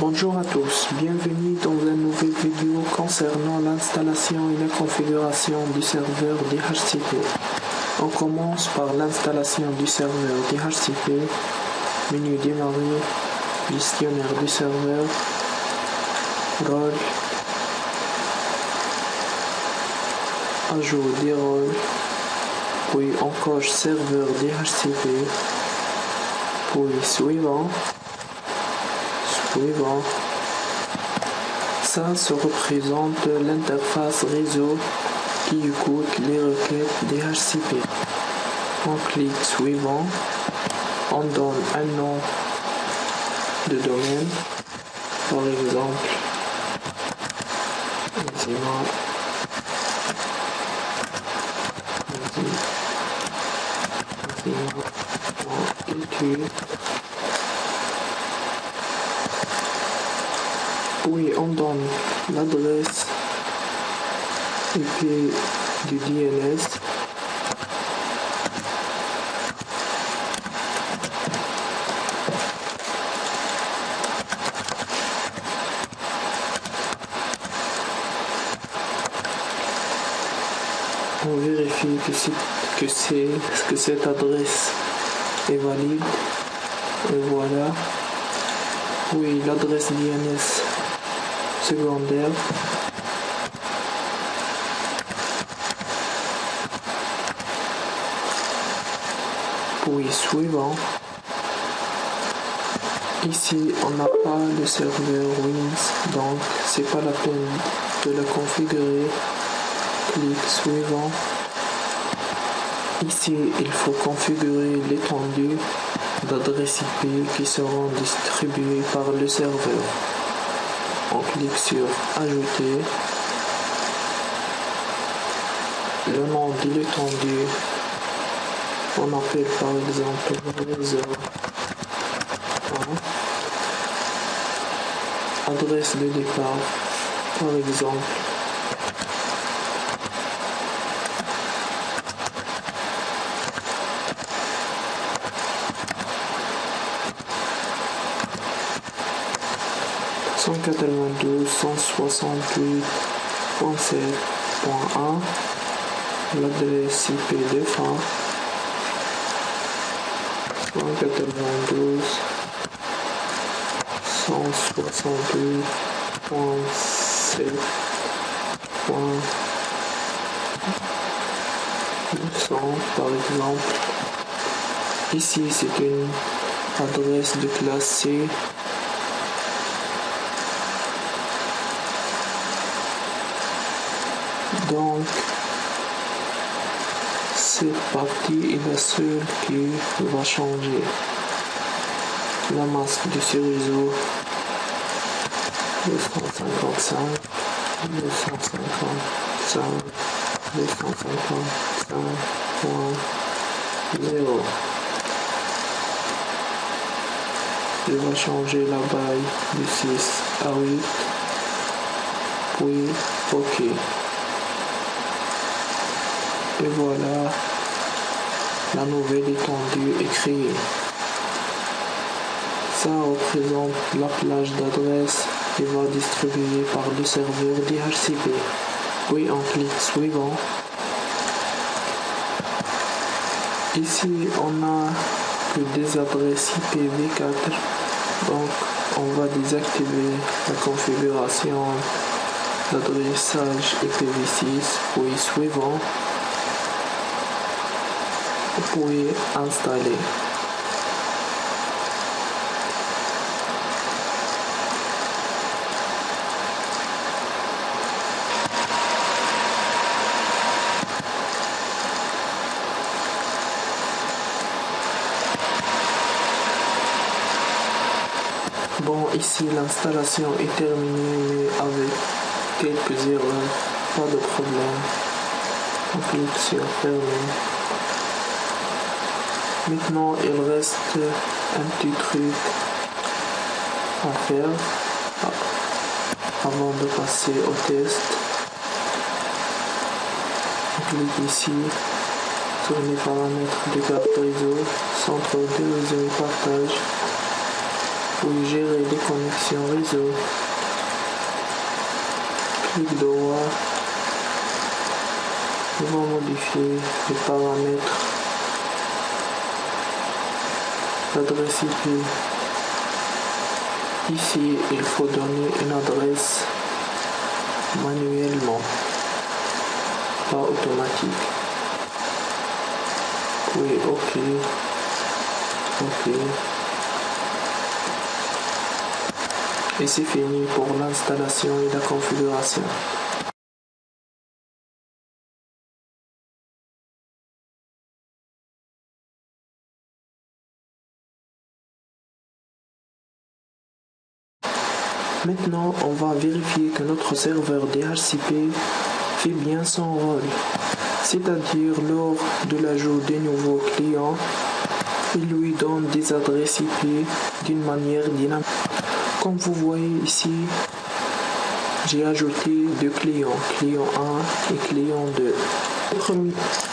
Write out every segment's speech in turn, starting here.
Bonjour à tous, bienvenue dans une nouvelle vidéo concernant l'installation et la configuration du serveur DHCP. On commence par l'installation du serveur DHCP, menu démarrer, gestionnaire du serveur, rôle, ajout des rôles, puis on coche serveur DHCP, puis suivant. Ça se représente l'interface réseau qui écoute les requêtes DHCP. On clique suivant, on donne un nom de domaine, par exemple études. Puis on donne l'adresse IP du DNS. On vérifie que cette adresse est valide. Et voilà. Oui, l'adresse DNS secondaire. Puis suivant. Ici, on n'a pas le serveur Wins, donc c'est pas la peine de le configurer. Clique suivant. Ici, il faut configurer l'étendue d'adresses IP qui seront distribuées par le serveur. On clique sur Ajouter. Le nom de l'étendue, on appelle par exemple réseau 1. Adresse de départ, par exemple 192.168.7.1, l'adresse IP de fin 192.168.7.200 par exemple. Ici c'est une adresse de classe C. Donc, cette partie est la seule qui va changer. La masque de ce réseau 255, 255.0. Je vais changer la baille de 6 à 8, puis OK. Et voilà, la nouvelle étendue est créée. Ça représente la plage d'adresse qui va distribuer par le serveur DHCP. Puis on clique suivant. Ici, on a que des adresses IPv4, donc on va désactiver la configuration d'adressage IPv6, puis suivant. Vous pouvez installer. Bon, ici l'installation est terminée, mais avec quelques erreurs, pas de problème. On clique sur fermer. Maintenant, il reste un petit truc à faire avant de passer au test. On clique ici sur les paramètres de carte réseau, centre de réseau et partage. Puis gérer les connexions réseau. Clic droit. Nous allons modifier les paramètres d'adresse IP. Ici, il faut donner une adresse manuellement, pas automatique. Oui, OK. Et c'est fini pour l'installation et la configuration. Maintenant, on va vérifier que notre serveur DHCP fait bien son rôle, c'est-à-dire lors de l'ajout des nouveaux clients, il lui donne des adresses IP d'une manière dynamique. Comme vous voyez ici, j'ai ajouté deux clients, client 1 et client 2.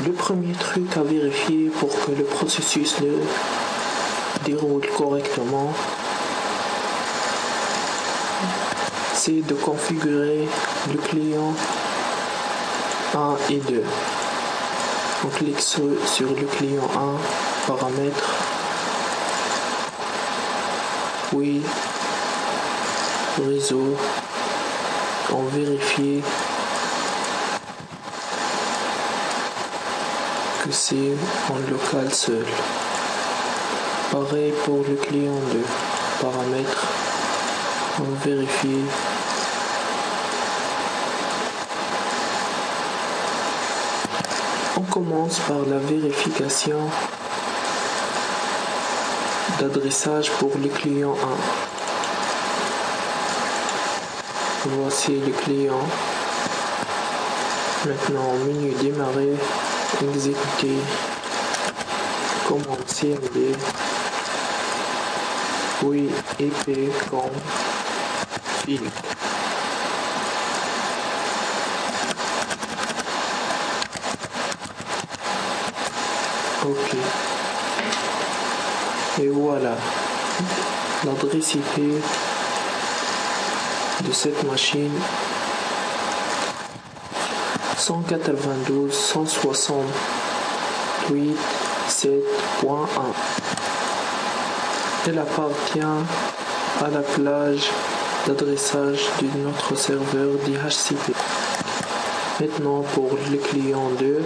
Le premier truc à vérifier pour que le processus se déroule correctement, c'est de configurer le client 1 et 2. On clique sur le client 1, paramètres, puis réseau, on vérifie que c'est en local seul. Pareil pour le client 2, paramètres, on vérifie. On commence par la vérification d'adressage pour le client 1. Voici le client. Maintenant, menu démarrer, exécuter, commande CMD, puis IP config. OK. Et voilà, l'adresse IP de cette machine 192.168.7.1. Elle appartient à la plage d'adressage de notre serveur DHCP. Maintenant pour le client 2,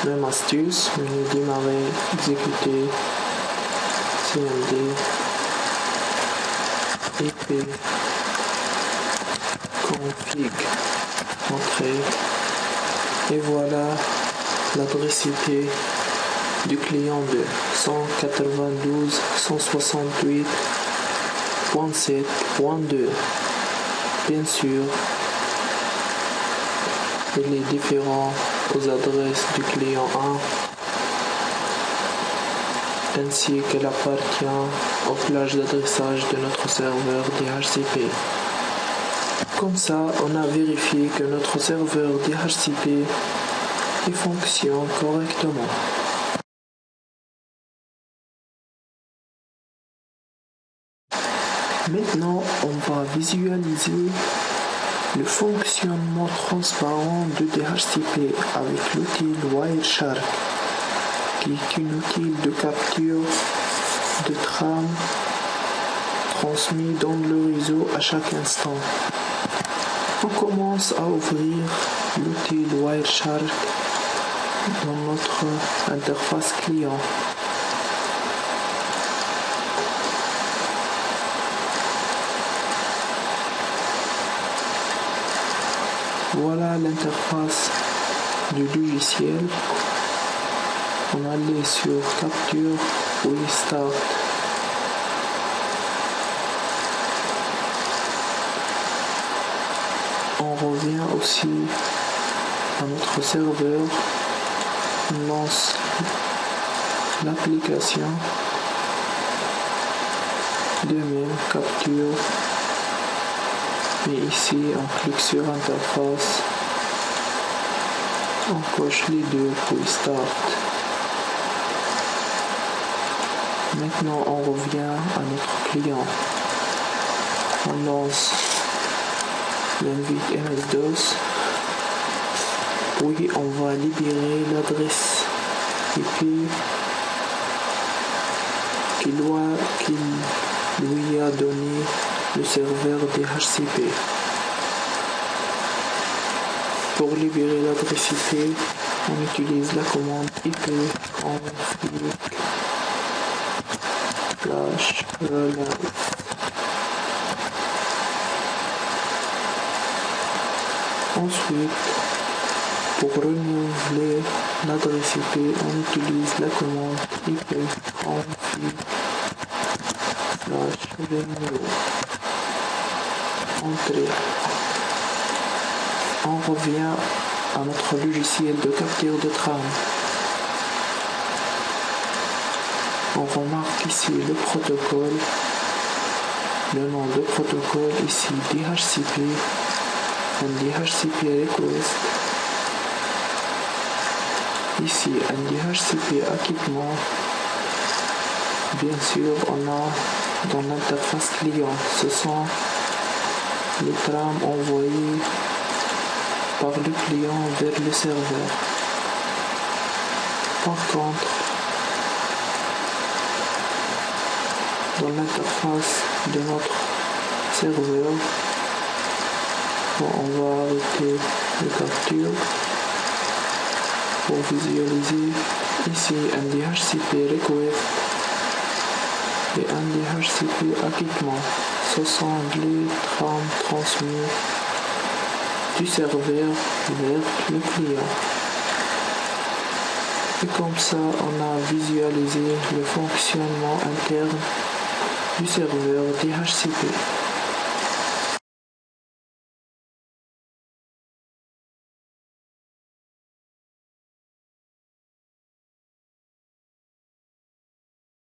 même astuce, menu démarrer, exécuter, CMD, IP, config, entrée, et voilà l'adresse IP du client 2, 192.168.7.2. Bien sûr, il est différent aux adresses du client 1 ainsi qu'elle appartient aux plages d'adressage de notre serveur DHCP. Comme ça, on a vérifié que notre serveur DHCP fonctionne correctement. Maintenant, on va visualiser le fonctionnement transparent de DHCP avec l'outil Wireshark, qui est un outil de capture de trame transmis dans le réseau à chaque instant. On commence à ouvrir l'outil Wireshark dans notre interface client. Voilà l'interface du logiciel. on allait sur Capture, puis Start. On revient aussi à notre serveur, on lance l'application, de même Capture, et ici on clique sur Interface, on coche les deux puis Start. Maintenant on revient à notre client, on lance l'invite MS-DOS, puis on va libérer l'adresse IP qu'il lui a donné le serveur DHCP. Pour libérer l'adresse IP, on utilise la commande IP config /relay. Ensuite, pour renouveler l'adresse IP, on utilise la commande IP config /renew. Entrée. On revient à notre logiciel de capture de trame. On remarque ici le protocole, le nom de protocole ici DHCP, un DHCP request, ici un DHCP équipement. Bien sûr, on a dans l'interface client, ce sont les trames envoyées par le client vers le serveur. Par contre, dans l'interface de notre serveur, on va arrêter les captures pour visualiser ici un DHCP request et un DHCP équipement. Ce sont les trames transmises du serveur vers le client. Et comme ça, on a visualisé le fonctionnement interne du serveur DHCP.